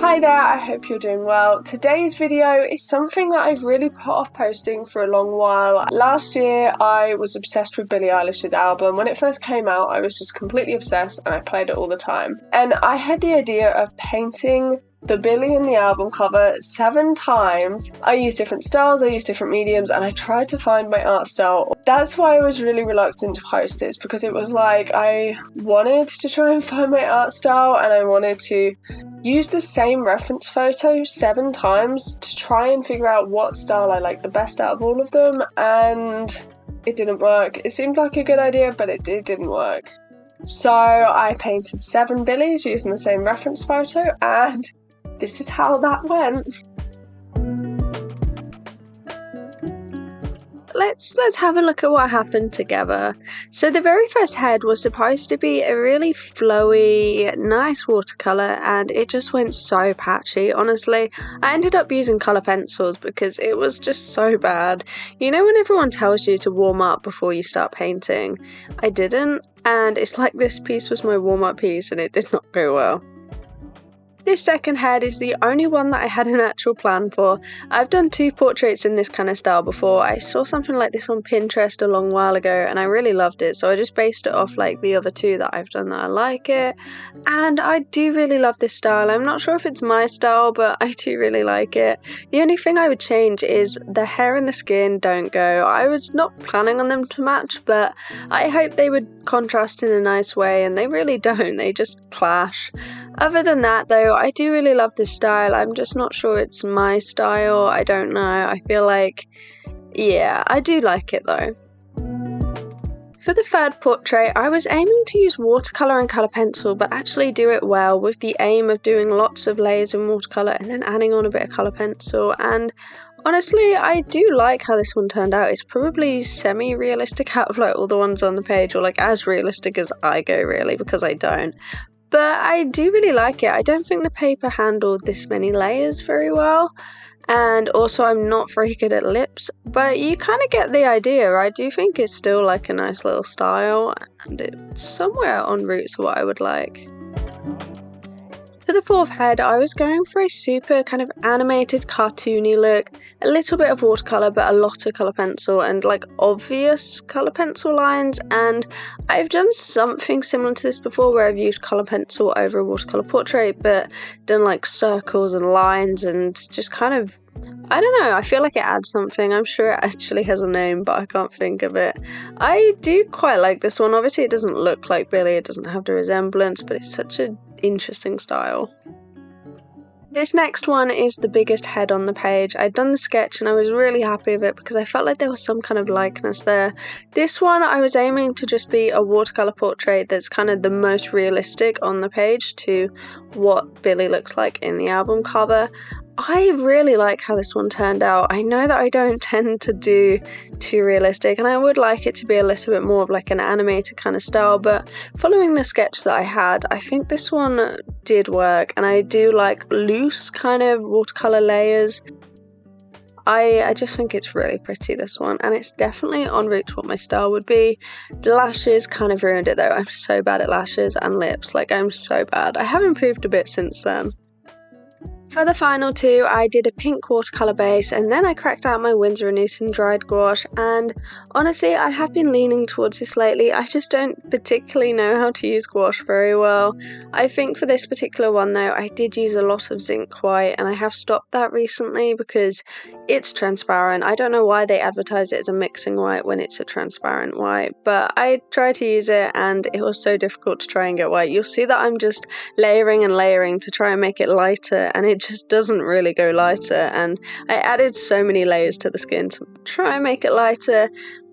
Hi there, I hope you're doing well. Today's video is something that I've really put off posting for a long while. Last year I was obsessed with Billie Eilish's album. When it first came out I was just completely obsessed and I played it all the time. And I had the idea of painting the Billie in the album cover 7 times. I used different styles, I used different mediums, and I tried to find my art style. That's why I was really reluctant to post this, because it was like I wanted to try and find my art style and I wanted to use the same reference photo 7 times to try and figure out what style I liked the best out of all of them, and it didn't work. It seemed like a good idea, but it didn't work. So I painted 7 Billies using the same reference photo, and this is how that went. Let's have a look at what happened together. So the very first head was supposed to be a really flowy, nice watercolour, and it just went so patchy. Honestly, I ended up using colour pencils because it was just so bad. You know when everyone tells you to warm up before you start painting? I didn't, and it's like this piece was my warm-up piece and it did not go well. This second head is the only one that I had an actual plan for. I've done 2 portraits in this kind of style before. I saw something like this on Pinterest a long while ago and I really loved it, so I just based it off like the other 2 that I've done that I like it. And I do really love this style. I'm not sure if it's my style, but I do really like it. The only thing I would change is the hair and the skin don't go. I was not planning on them to match, but I hope they would contrast in a nice way, and they really don't. They just clash. Other than that though, I do really love this style. I'm just not sure it's my style. I don't know. I feel like, yeah, I do like it though. For the third portrait, I was aiming to use watercolour and colour pencil, but actually do it well with the aim of doing lots of layers in watercolour and then adding on a bit of colour pencil. And honestly, I do like how this one turned out. It's probably semi-realistic out of like all the ones on the page, or like as realistic as I go really, because I don't. But I do really like it. I don't think the paper handled this many layers very well, and also I'm not very good at lips, but you kind of get the idea. I do think it's still like a nice little style, and it's somewhere en route to what I would like. For the fourth head, I was going for a super kind of animated, cartoony look, a little bit of watercolour but a lot of colour pencil and like obvious colour pencil lines, and I've done something similar to this before where I've used colour pencil over a watercolour portrait but done like circles and lines and just kind of, I don't know, I feel like it adds something. I'm sure it actually has a name, but I can't think of it. I do quite like this one. Obviously it doesn't look like Billie, it doesn't have the resemblance, but it's such an interesting style. This next one is the biggest head on the page. I'd done the sketch and I was really happy with it because I felt like there was some kind of likeness there. This one I was aiming to just be a watercolour portrait that's kind of the most realistic on the page to what Billie looks like in the album cover. I really like how this one turned out. I know that I don't tend to do too realistic and I would like it to be a little bit more of like an animated kind of style, but following the sketch that I had, I think this one did work, and I do like loose kind of watercolour layers. I just think it's really pretty, this one, and it's definitely en route to what my style would be. The lashes kind of ruined it though. I'm so bad at lashes and lips, like I'm so bad. I have improved a bit since then. For the final 2, I did a pink watercolour base and then I cracked out my Winsor & Newton dried gouache, and honestly I have been leaning towards this lately. I just don't particularly know how to use gouache very well. I think for this particular one though, I did use a lot of zinc white and I have stopped that recently because it's transparent. I don't know why they advertise it as a mixing white when it's a transparent white, but I tried to use it and it was so difficult to try and get white. You'll see that I'm just layering and layering to try and make it lighter, and it just doesn't really go lighter, and I added so many layers to the skin to try and make it lighter.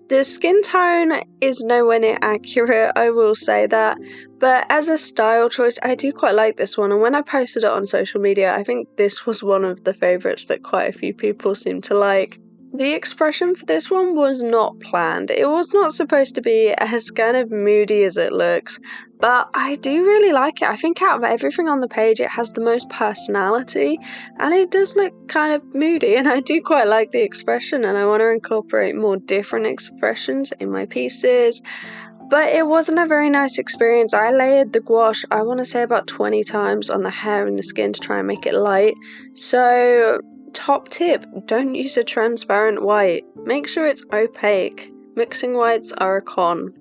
The skin tone is nowhere near accurate, I will say that, but as a style choice I do quite like this one, and when I posted it on social media I think this was one of the favourites that quite a few people seem to like. The expression for this one was not planned. It was not supposed to be as kind of moody as it looks, but I do really like it. I think out of everything on the page it has the most personality, and it does look kind of moody, and I do quite like the expression, and I want to incorporate more different expressions in my pieces. But it wasn't a very nice experience. I layered the gouache, I want to say about 20 times on the hair and the skin to try and make it light. So, top tip, don't use a transparent white. Make sure it's opaque. Mixing whites are a con.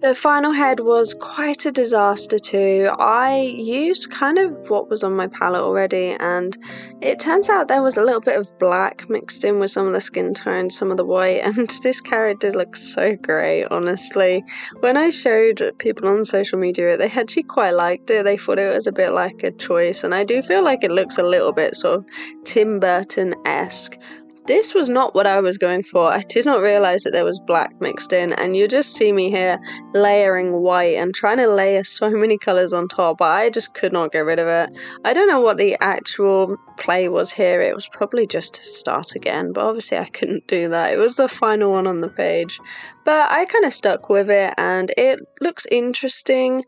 The final head was quite a disaster too. I used kind of what was on my palette already, and it turns out there was a little bit of black mixed in with some of the skin tones, some of the white, and this character looks so great, honestly. When I showed people on social media, they actually quite liked it. They thought it was a bit like a choice, and I do feel like it looks a little bit sort of Tim Burton-esque. This was not what I was going for. I did not realise that there was black mixed in, and you just see me here layering white and trying to layer so many colours on top, but I just could not get rid of it. I don't know what the actual play was here. It was probably just to start again, but obviously I couldn't do that. It was the final one on the page. But I kind of stuck with it, and it looks interesting.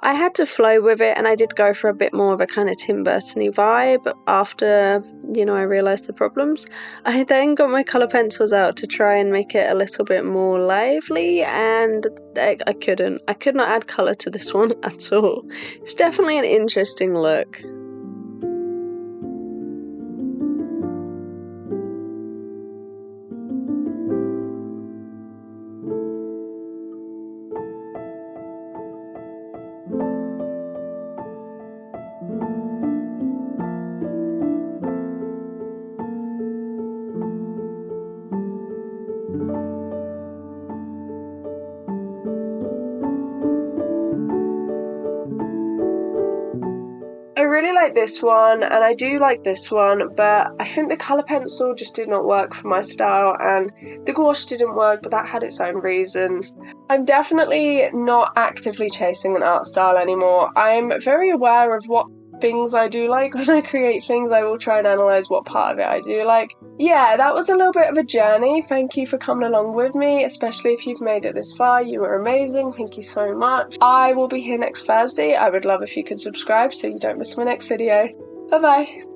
I had to flow with it, and I did go for a bit more of a kind of Tim Burton-y vibe after, I realised the problems. I then got my colour pencils out to try and make it a little bit more lively, and I couldn't. I could not add colour to this one at all. It's definitely an interesting look. I really like this one, and I do like this one, but I think the colour pencil just did not work for my style, and the gouache didn't work, but that had its own reasons. I'm definitely not actively chasing an art style anymore. I'm very aware of what things I do like. When I create things, I will try and analyse what part of it I do like. Yeah, that was a little bit of a journey. Thank you for coming along with me, especially if you've made it this far. You were amazing. Thank you so much. I will be here next Thursday. I would love if you could subscribe so you don't miss my next video. Bye bye.